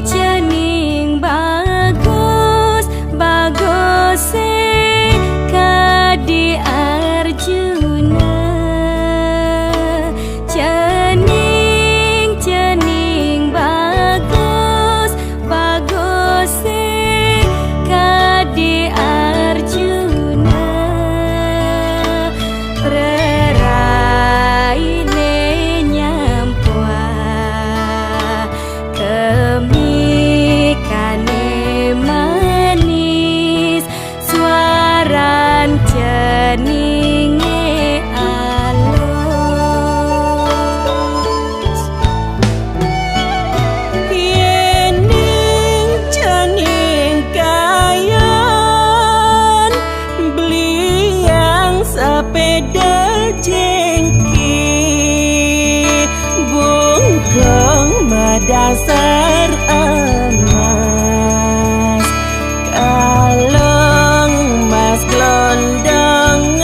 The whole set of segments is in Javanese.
Cening bagus bagus Kadi Arjuna. Cening bagus bagus Kadi Arjuna. Reraine nyampuan kemikane manis suaran ceninge alus. Yening cening kayan beliang sepeda jengki bungkong madasar emas kalung mas glondongan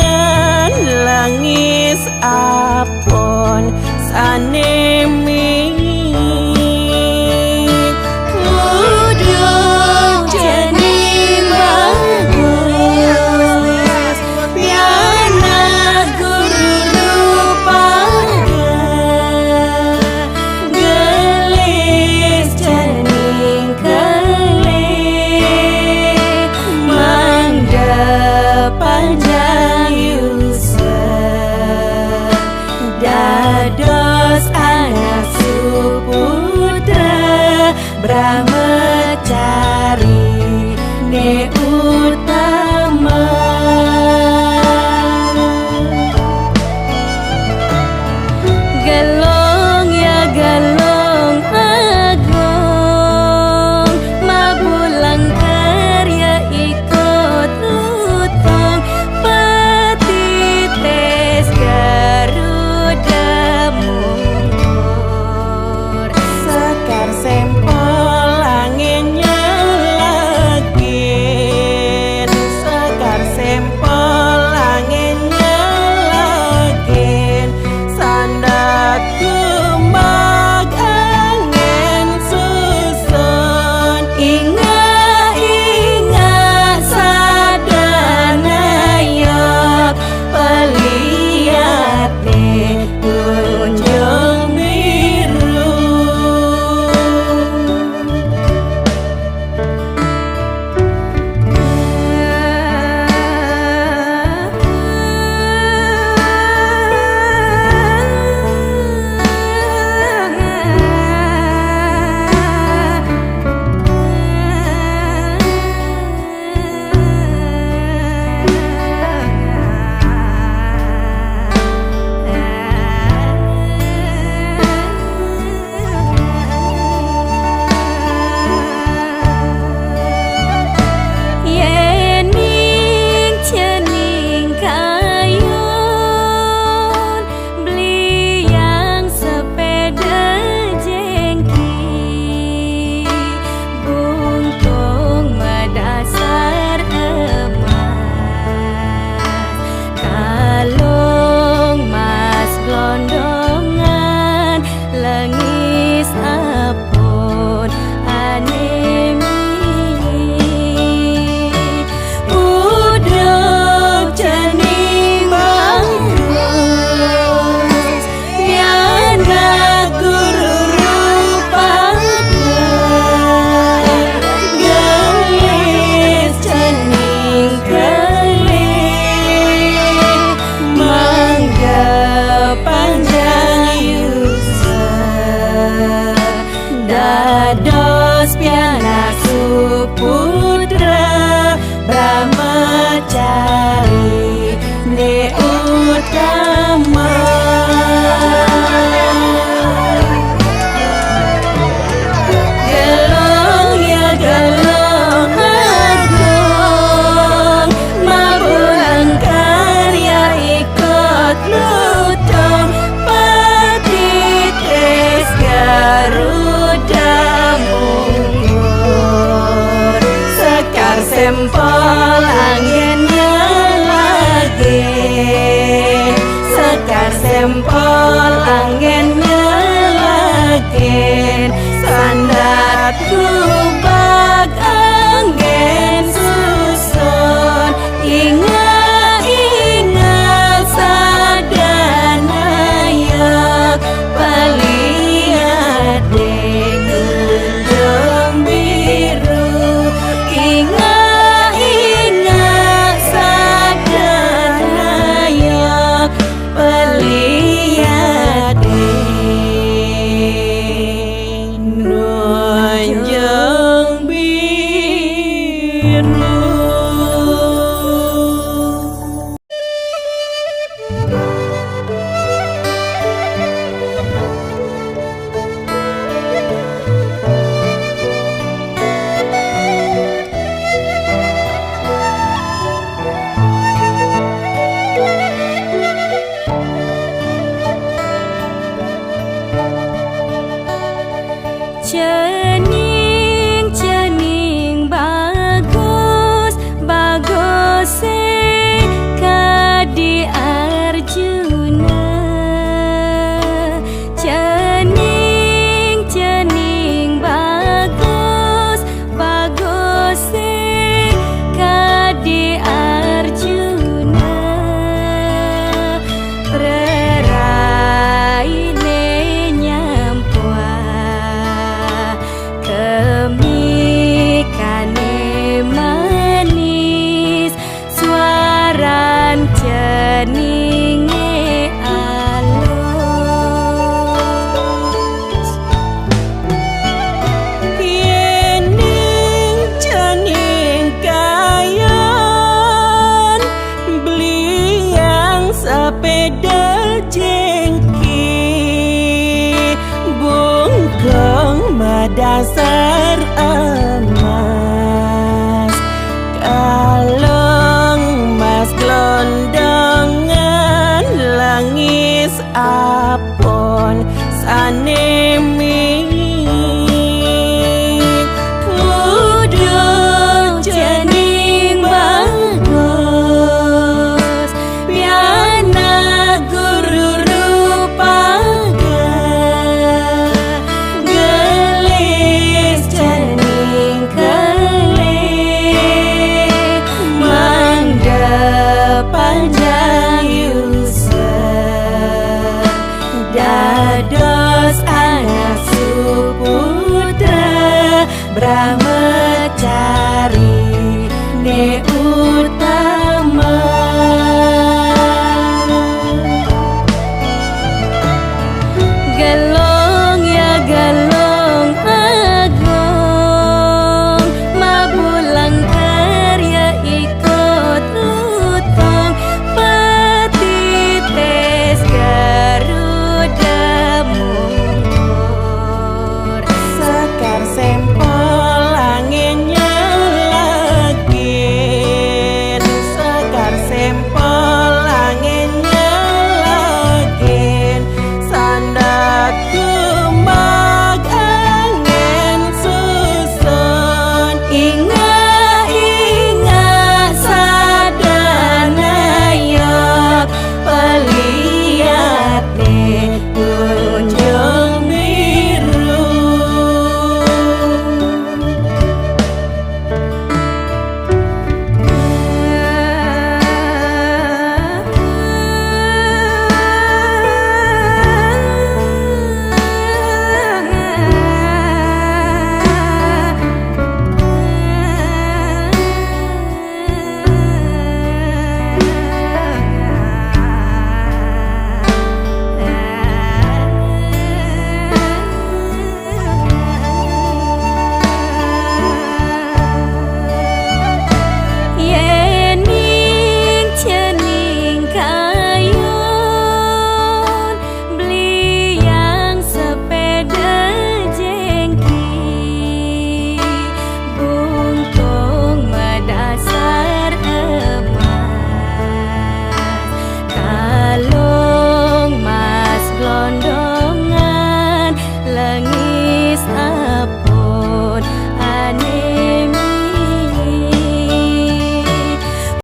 langis apon sanemi udung cening bagus piana guru rupaga gelis cening kelih mangda panjang yusuf dados anak suputra brahmacari ne utama. Gelong ya gelong agung mabulang karya ikut lutong petites Garuda mungkur sekar sempol ngempol angin nyelakin sandat kubak angin susun ingat sadana yok paliade gunung biru ingat sadana yok paliade nonjong biru. Cening, cening bagus, bagus kadi Arjuna. Cening, cening bagus, bagus kadi Arjuna. Preraine nyampuan kemikane manis suaran ceninge alus yening cening kayan beliang sepeda jengki bungkeng madasar